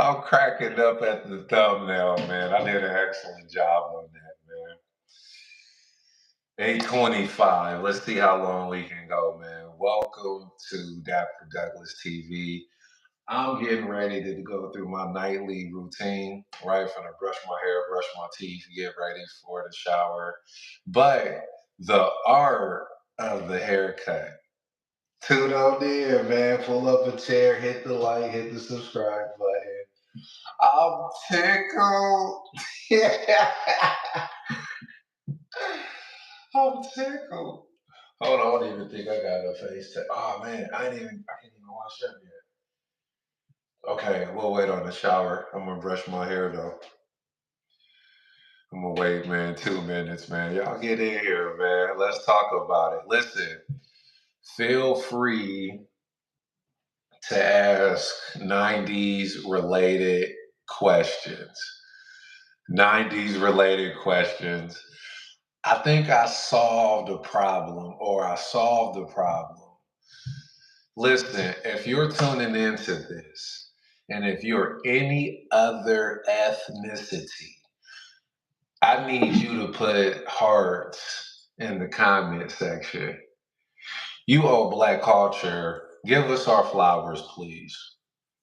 I'm cracking up at the thumbnail, man. I did an excellent job on that, man. 8:25. Let's see how long we can go, man. Welcome to Dapper Douglas TV. I'm getting ready to go through my nightly routine, right? From to brush my hair, brush my teeth, get ready for the shower. But the art of the haircut. Tune on in, man. Pull up a chair, hit the like, hit the subscribe button. I'm tickled. Yeah, I'm tickled. Hold on, I don't even think I got a face tag. Oh man, I didn't even wash up yet. Okay, we'll wait on the shower. I'm gonna brush my hair though. I'm gonna wait, man, 2 minutes, man. Y'all get in here, man. Let's talk about it. Listen, feel free to ask 90s related questions. 90s related questions. I think I solved a problem or I solved the problem. Listen, if you're tuning into this and if you're any other ethnicity, I need you to put hearts in the comment section. You owe Black culture. Give us our flowers, please.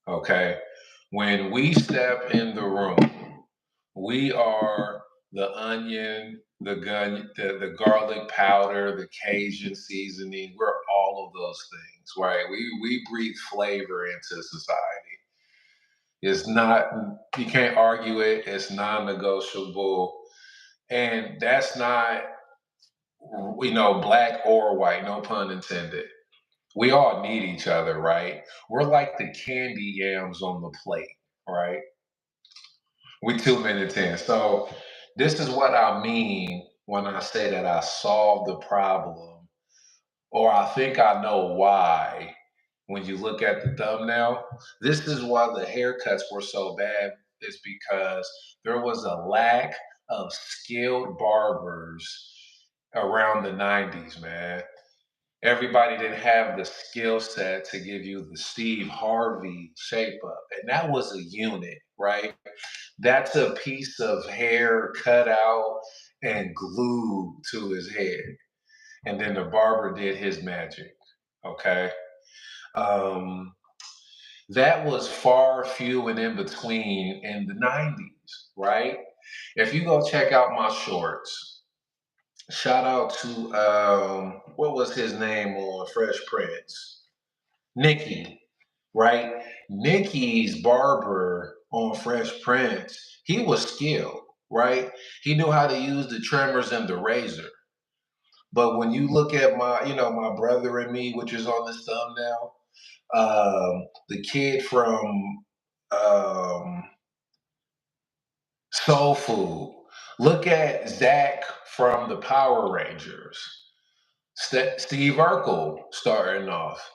Okay? When we step in the room, we are the onion, the garlic powder, the Cajun seasoning. We're all of those things, right? We breathe flavor into society. It's not you can't argue it. It's non-negotiable, and that's not black or white. No pun intended. We all need each other, right? We're like the candy yams on the plate, right? We 2 minutes in. So this is what I mean when I say that I solved the problem, or I think I know why. When you look at the thumbnail, this is why the haircuts were so bad, is because there was a lack of skilled barbers around the 90s, man. Everybody didn't have the skill set to give you the Steve Harvey shape up. And that was a unit, right? That's a piece of hair cut out and glued to his head. And then the barber did his magic. Okay. Um, that was far, few, and in between in the 90s, right? If you go check out my shorts, shout out to what was his name on Fresh Prince? Nikki, right? Nikki's barber on Fresh Prince, he was skilled, right? He knew how to use the trimmers and the razor. But when you look at my brother and me, which is on this thumbnail, the kid from um, Soul Food, look at Zach from the Power Rangers, Steve Urkel starting off.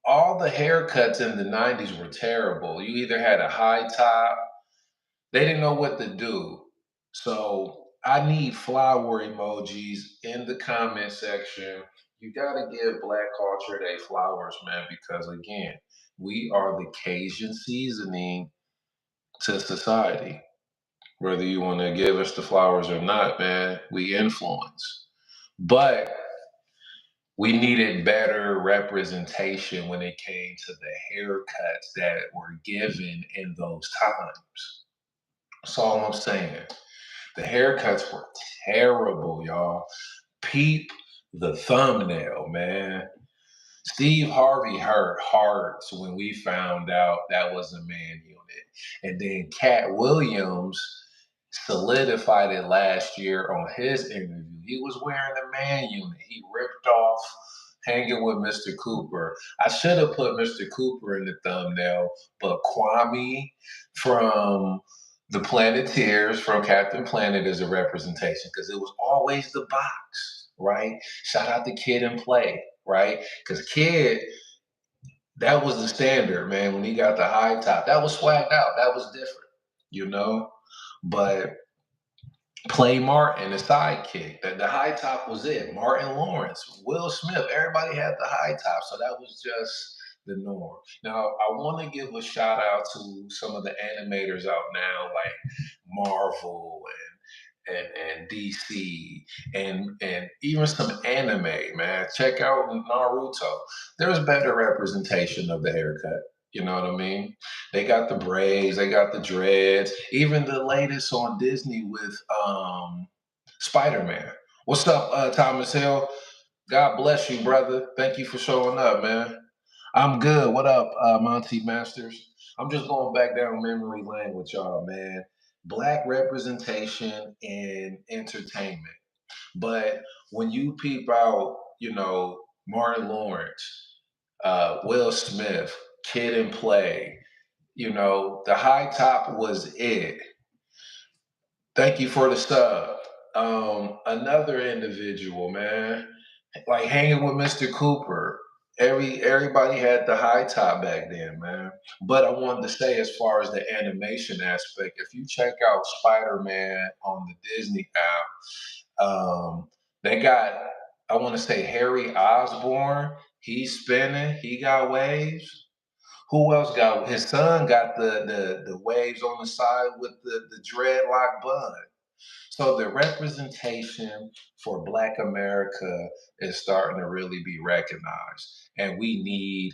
All the haircuts in the 90s were terrible. You either had a high top, they didn't know what to do. So I need flower emojis in the comment section. You got to give Black culture their flowers, man, because again, we are the Cajun seasoning to society. Whether you want to give us the flowers or not, man, we influence. But we needed better representation when it came to the haircuts that were given in those times. That's all I'm saying. The haircuts were terrible, y'all. Peep the thumbnail, man. Steve Harvey hurt hearts when we found out that was a man unit. And then Cat Williams solidified it last year on his interview. He was wearing a man unit. He ripped off hanging with Mr. Cooper. I should have put Mr. Cooper in the thumbnail, but Kwame from the Planeteers from Captain Planet is a representation because it was always the box, right? Shout out to Kid and Play, right? Because Kid, that was the standard, man. When he got the high top, that was swagged out. That was different, you know? But Play Martin, the sidekick. The high top was it. Martin Lawrence, Will Smith, everybody had the high top. So that was just the norm. Now, I want to give a shout out to some of the animators out now, like Marvel and DC and even some anime, man. Check out Naruto. There's better representation of the haircut. You know what I mean? They got the braids, they got the dreads. Even the latest on Disney with Spider-Man. What's up, Thomas Hill? God bless you, brother. Thank you for showing up, man. I'm good. What up, Monty Masters? I'm just going back down memory lane with y'all, man. Black representation in entertainment. But when you peep out, Martin Lawrence, Will Smith, Kid and Play, the high top was it. Thank you for the sub. Another individual, man, like hanging with Mr. Cooper. Everybody had the high top back then, man. But I wanted to say, as far as the animation aspect, if you check out Spider-Man on the Disney app, they got, I want to say, Harry Osborn. He's spinning. He got waves. Who else got? His son got the waves on the side with the dreadlock bun. So the representation for Black America is starting to really be recognized, and we need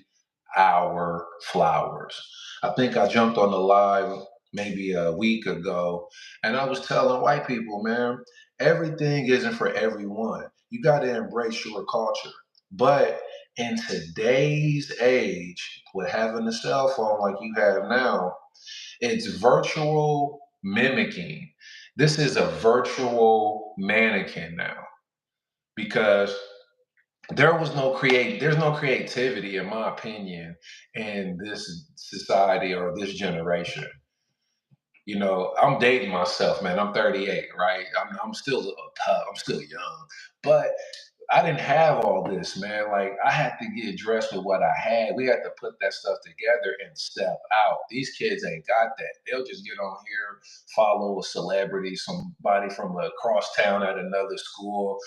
our flowers. I think I jumped on the live maybe a week ago, and I was telling white people, man, everything isn't for everyone. You got to embrace your culture. But in today's age, with having a cell phone like you have now, it's virtual mimicking. This is a virtual mannequin now because there's no creativity, in my opinion, in this society or this generation. I'm dating myself, man. I'm 38, right? I'm still a pup. I'm still young, but I didn't have all this, man. Like I had to get dressed with what I had. We had to put that stuff together and step out. These kids ain't got that. They'll just get on here, follow a celebrity, somebody from across town at another school,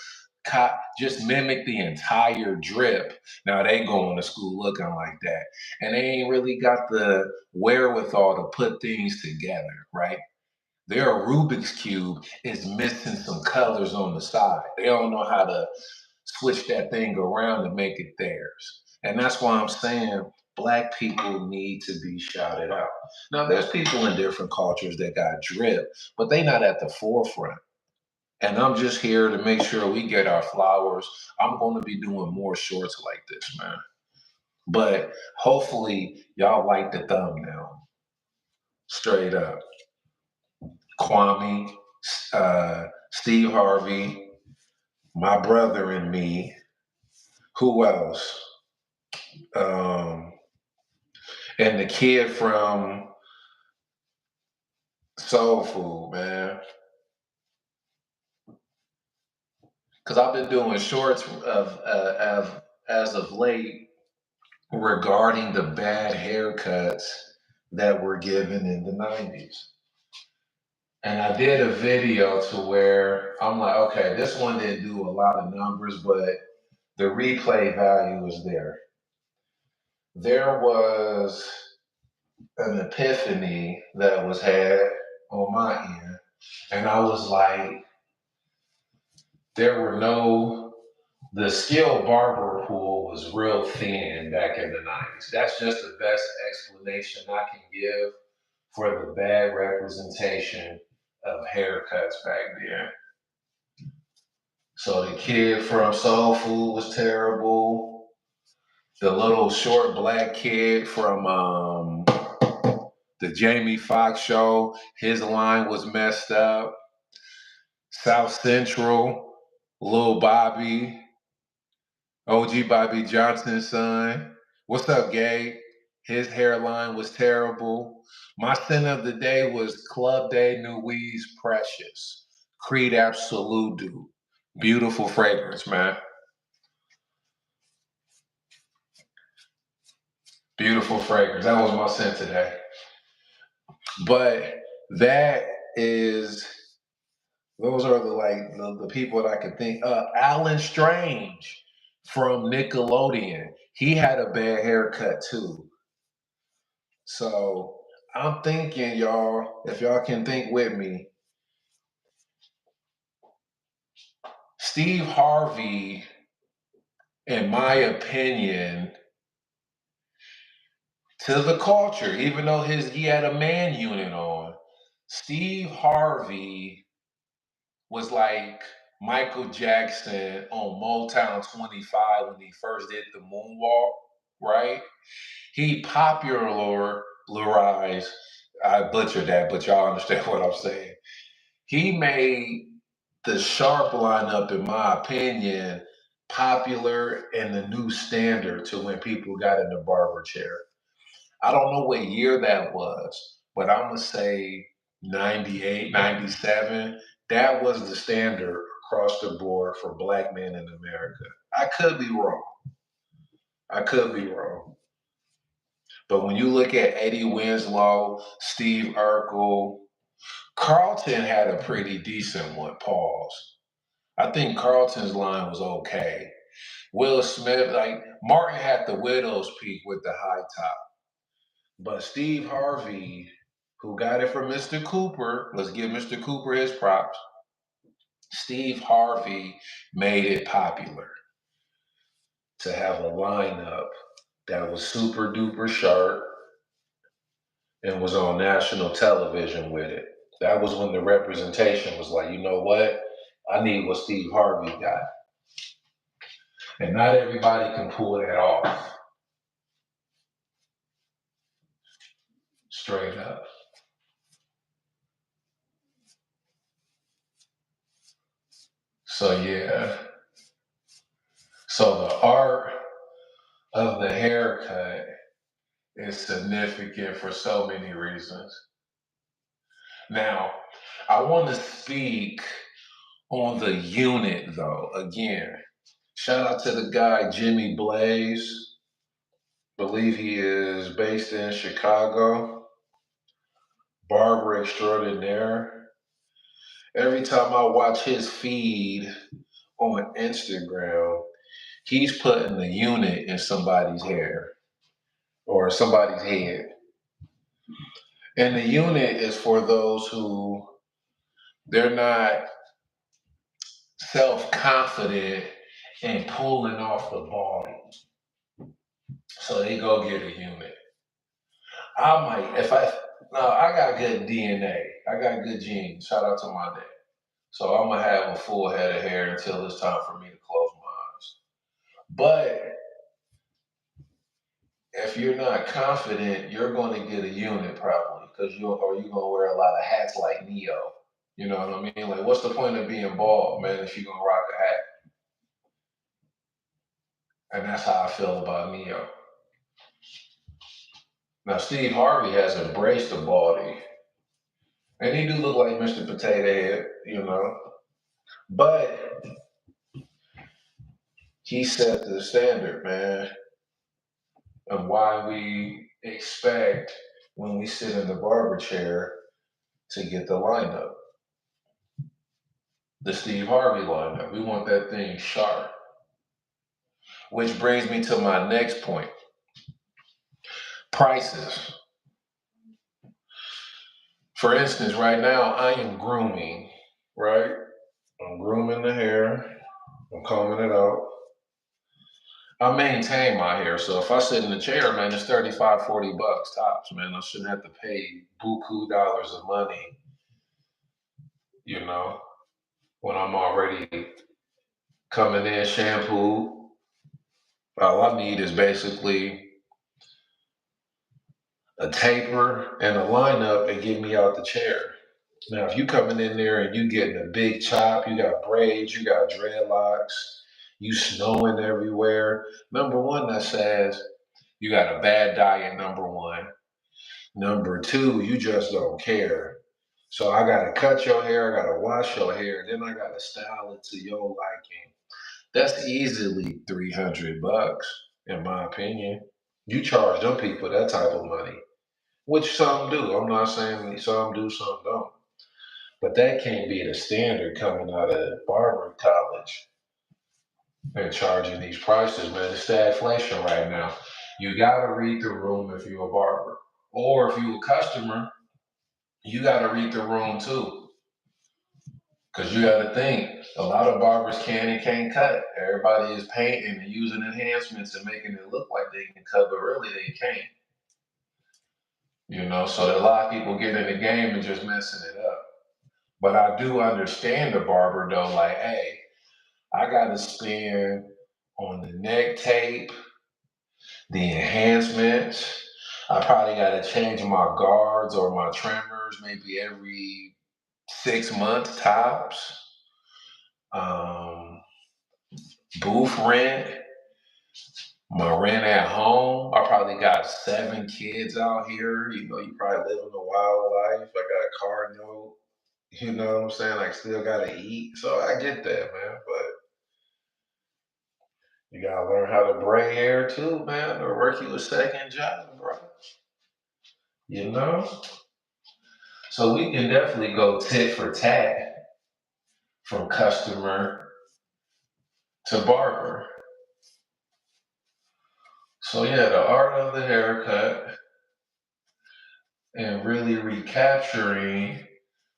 just mimic the entire drip. Now they going to school looking like that, and they ain't really got the wherewithal to put things together, right? Their Rubik's Cube is missing some colors on the side. They don't know how to switch that thing around and make it theirs. And that's why I'm saying Black people need to be shouted out. Now, there's people in different cultures that got drip, but they not at the forefront. And I'm just here to make sure we get our flowers. I'm going to be doing more shorts like this, man. But hopefully, y'all like the thumbnail. Straight up. Kwame, Steve Harvey, my brother and me. Who else? Um, and the kid from Soul Food, man. Because I've been doing shorts as of late regarding the bad haircuts that were given in the 90's. And I did a video to where I'm like, okay, this one didn't do a lot of numbers, but the replay value is there. There was an epiphany that was had on my end. And I was like, the skilled barber pool was real thin back in the 90's. That's just the best explanation I can give for the bad representation of haircuts back then. So the kid from Soul Food was terrible. The little short black kid from the Jamie Foxx show, his line was messed up. South Central, Lil Bobby, OG Bobby Johnson's son. What's up, Gabe? His hairline was terrible. My sin of the day was Club Day Nuiz Precious. Creed Absolute. Beautiful fragrance, man. Beautiful fragrance. That was my scent today. But that is, those are the people that I can think. Alan Strange from Nickelodeon. He had a bad haircut too. So I'm thinking, y'all, if y'all can think with me, Steve Harvey, in my opinion, to the culture, even though he had a man unit on, Steve Harvey was like Michael Jackson on Motown 25 when he first did the moonwalk, right? He popularized, I butchered that, but y'all understand what I'm saying. He made the sharp lineup, in my opinion, popular and the new standard to when people got in the barber chair. I don't know what year that was, but I'm going to say 98, 97. That was the standard across the board for black men in America. I could be wrong. I could be wrong. But when you look at Eddie Winslow, Steve Urkel, Carlton had a pretty decent one, pause. I think Carlton's line was okay. Will Smith, like Martin had the widow's peak with the high top. But Steve Harvey, who got it from Mr. Cooper, let's give Mr. Cooper his props. Steve Harvey made it popular to have a lineup that was super duper sharp and was on national television with it. That was when the representation was like, you know what? I need what Steve Harvey got. And not everybody can pull that off. Straight up. So yeah. So the art of the haircut is significant for so many reasons. Now, I want to speak on the unit though. Again, shout out to the guy Jimmy Blaze. Believe he is based in Chicago. Barber extraordinaire. Every time I watch his feed on Instagram, he's putting the unit in somebody's hair or somebody's head. And the unit is for those who they're not self-confident in pulling off the body. So they go get a unit. I might, if I, no, I got good DNA. I got good genes. Shout out to my dad. So I'm going to have a full head of hair until it's time for me to close my eyes. But if you're not confident, you're going to get a unit probably because you're going to wear a lot of hats like Neo. You know what I mean? Like, what's the point of being bald, man, if you're going to rock a hat? And that's how I feel about Neo. Now, Steve Harvey has embraced the baldy. And he do look like Mr. Potato Head, you know. But he set the standard, man, of why we expect when we sit in the barber chair to get the lineup. The Steve Harvey lineup. We want that thing sharp. Which brings me to my next point. Prices. For instance, right now I am grooming, right? I'm grooming the hair. I'm combing it out. I maintain my hair, so if I sit in the chair, man, it's 35, 40 bucks tops, man. I shouldn't have to pay buku dollars of money, you know, when I'm already coming in shampoo. All I need is basically a taper and a lineup and get me out the chair. Now, if you coming in there and you getting a big chop, you got braids, you got dreadlocks, you snowing everywhere. Number one, that says you got a bad diet, number one. Number two, you just don't care. So I gotta cut your hair, I gotta wash your hair, then I gotta style it to your liking. That's easily 300 bucks, in my opinion. You charge them people that type of money, which some do. I'm not saying some do, some don't. But that can't be the standard coming out of barber college. and charging these prices, man. It's stagflation right now. You gotta read the room if you're a barber. Or if you're a customer, you gotta read the room too. Cause you gotta think, a lot of barbers can and can't cut. Everybody is painting and using enhancements and making it look like they can cut, but really they can't. So a lot of people get in the game and just messing it up. But I do understand the barber though, like, hey, I gotta spend on the neck tape, the enhancements. I probably gotta change my guards or my trimmers maybe every 6 months tops. Um, Booth rent, my rent at home. I probably got 7 kids out here. You probably living a wild life. I got a car note. You know what I'm saying? Like, still gotta eat. So I get that, man. But you gotta learn how to braid hair too, man, or work you a second job, bro. You know? So we can definitely go tit for tat from customer to barber. So yeah, the art of the haircut and really recapturing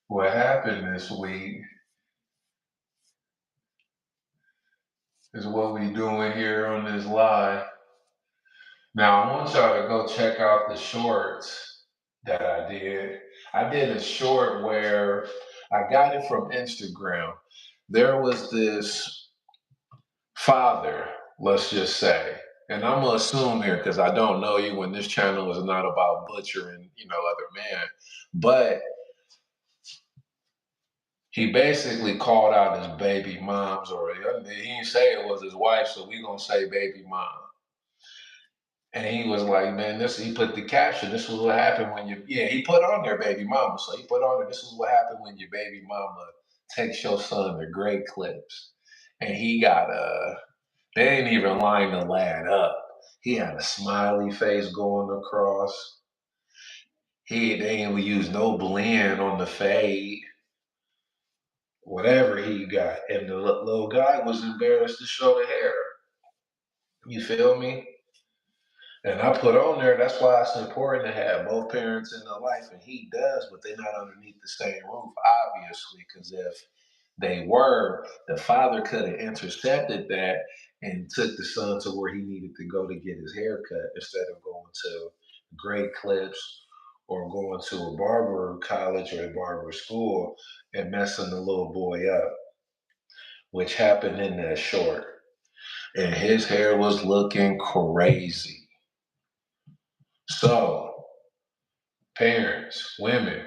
what happened this week is what we doing here on this live. Now I want y'all to go check out the shorts that I did. I did a short where I got it from Instagram. There was this father, let's just say, and I'm gonna assume here because I don't know you, and this channel is not about butchering, other men, but he basically called out his baby moms, or he didn't say it was his wife, so we gonna say baby mom. And he was like, man, he put the caption, this is what happened when he put on there baby mama. So he put on there, this is what happened when your baby mama takes your son to great clips. And he got, they didn't even line the lad up. He had a smiley face going across. They didn't use no blend on the fade, whatever he got. And the little guy was embarrassed to show the hair. You feel me? And I put on there, that's why it's important to have both parents in their life. And he does, but they're not underneath the same roof, obviously, because if they were, the father could have intercepted that and took the son to where he needed to go to get his hair cut instead of going to great clips or going to a barber college or a barber school and messing the little boy up, which happened in that short. And his hair was looking crazy. So, parents, women,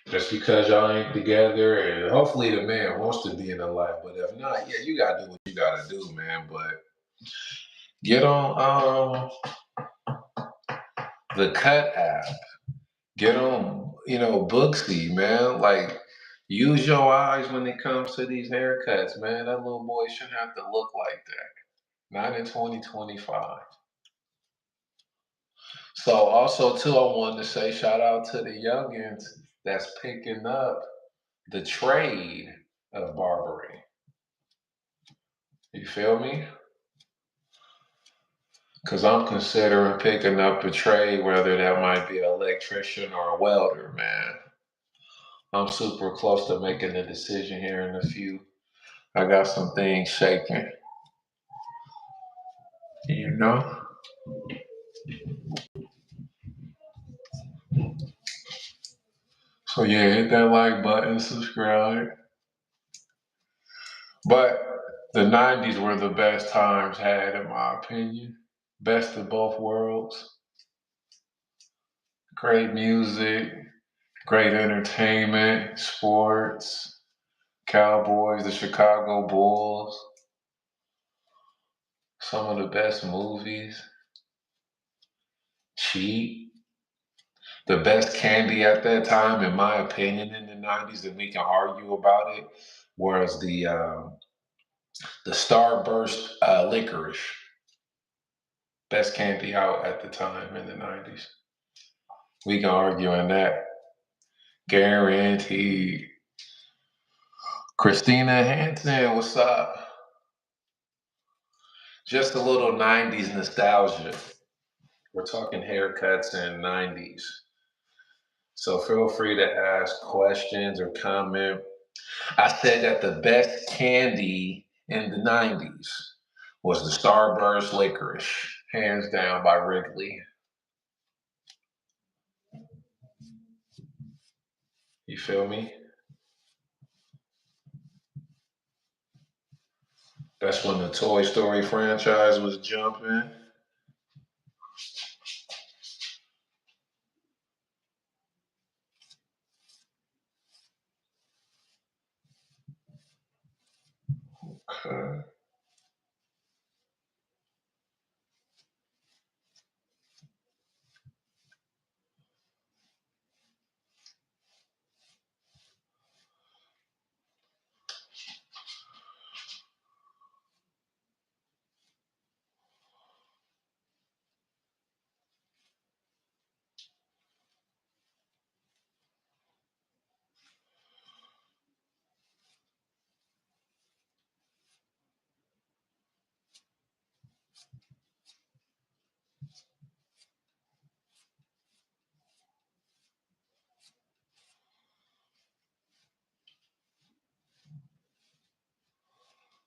just because y'all ain't together, and hopefully the man wants to be in the life, but if not, yeah, you gotta do what you gotta do, man. But get on the Cut app, get on, Booksy, man. Like, use your eyes when it comes to these haircuts, man. That little boy shouldn't have to look like that. Not in 2025. So also too, I wanted to say shout out to the youngins that's picking up the trade of barbering. You feel me? Because I'm considering picking up a trade, whether that might be an electrician or a welder, man. I'm super close to making a decision here in a few. I got some things shaking, you know? So yeah, hit that like button, subscribe. But the 90's were the best times had, in my opinion. Best of both worlds. Great music, great entertainment, sports, Cowboys, the Chicago Bulls, some of the best movies, cheap. The best candy at that time, in my opinion, in the 90's, and we can argue about it, was the Starburst licorice. Best candy out at the time in the 90's. We can argue on that. Guaranteed. Christina Hansen, what's up? Just a little 90s nostalgia. We're talking haircuts and 90s. So feel free to ask questions or comment. I said that the best candy in the 90s was the Starburst licorice, hands down by Wrigley. You feel me? That's when the Toy Story franchise was jumping. Okay.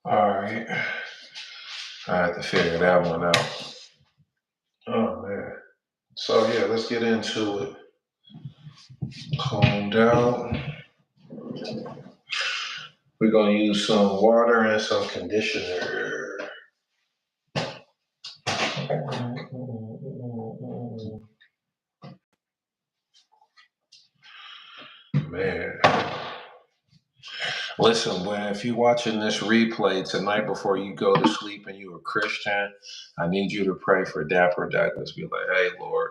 All right. I had to figure that one out. Oh, man. So, yeah, let's get into it. Combed out. We're going to use some water and some conditioner. Man. Listen, man, if you're watching this replay tonight before you go to sleep and you're a Christian, I need you to pray for Dapper Douglas. Be like, hey, Lord,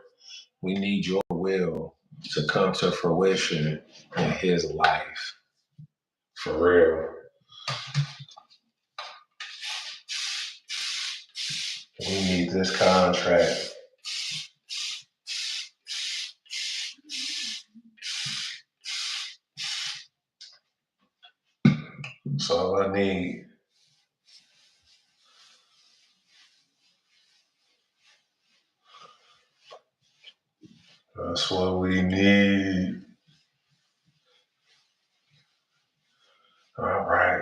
we need your will to come to fruition in his life. For real. We need this contract. That's all I need. That's what we need. All right.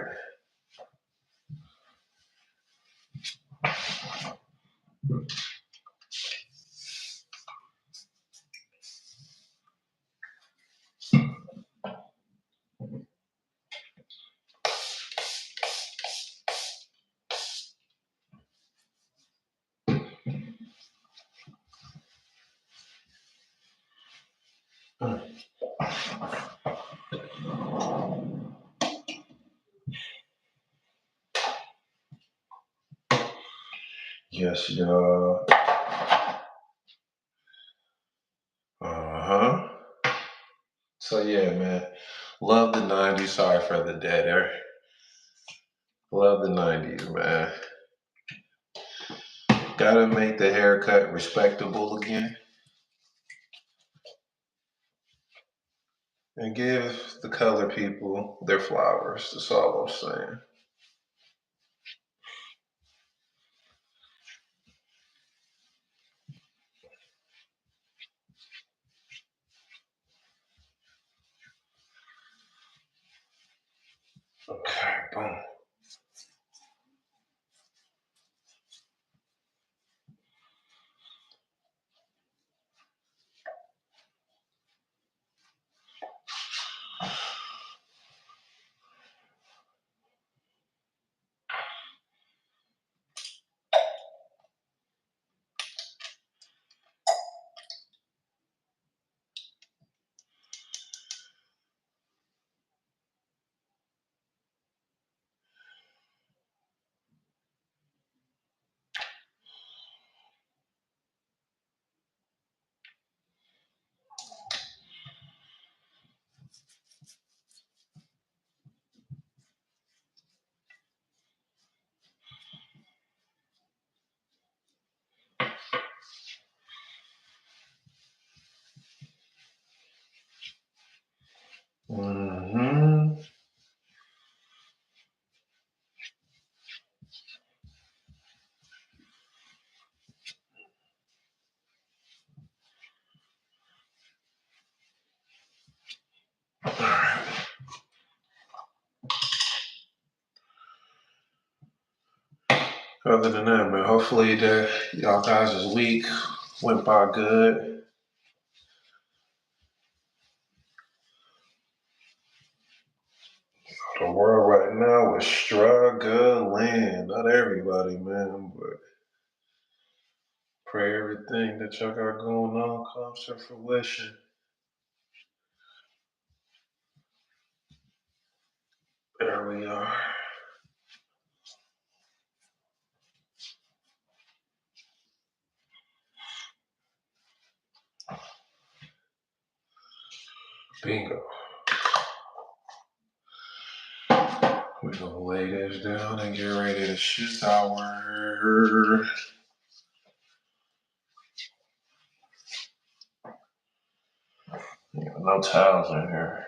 Yes, y'all. Uh-huh. So yeah, man. Love the 90s. Sorry for the dead air. Love the 90s, man. Gotta make the haircut respectable again. And give the color people their flowers. That's all I'm saying. Okay, boom. Mm-hmm. other than that, man, hopefully that y'all guys' week went by good. The world right now is struggling. Not everybody, man, but pray everything that y'all got going on comes to fruition. There we are. Bingo. We're gonna lay this down and get ready to shower. No towels in here.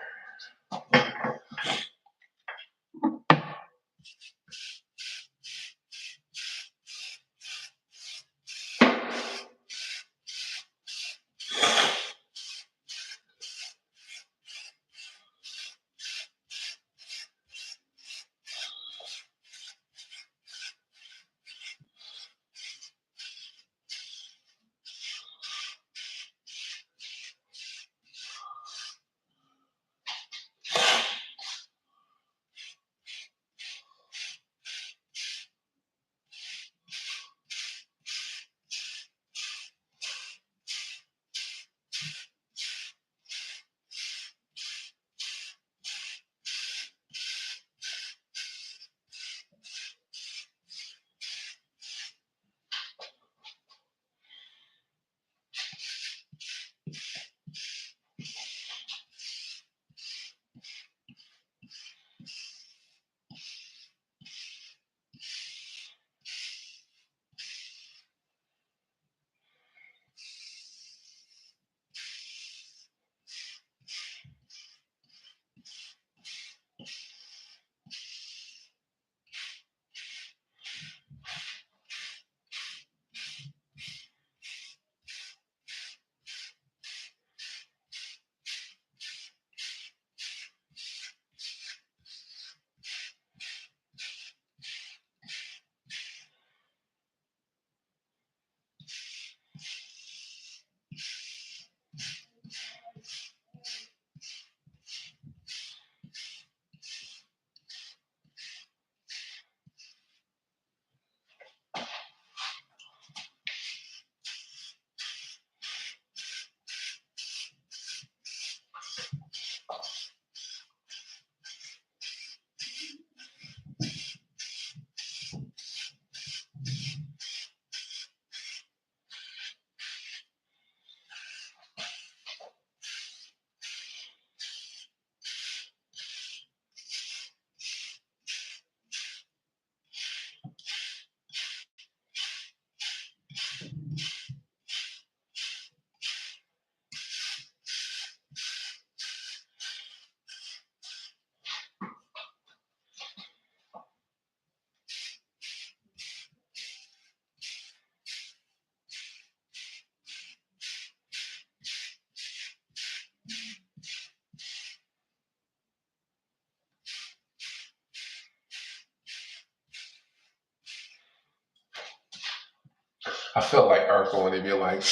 I feel like Urkel when he'd be like,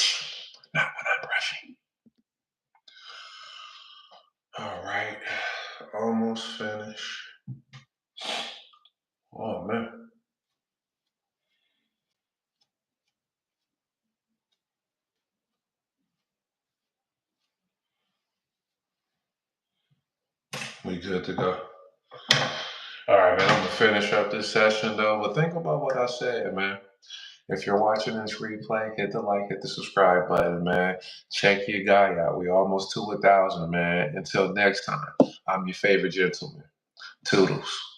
not when I'm brushing. All right, almost finished. Oh, man. We good to go. All right, man, I'm going to finish up this session, though. But think about what I said, man. If you're watching this replay, hit the like, hit the subscribe button, man. Check your guy out. We almost to 1,000, man. Until next time, I'm your favorite gentleman. Toodles.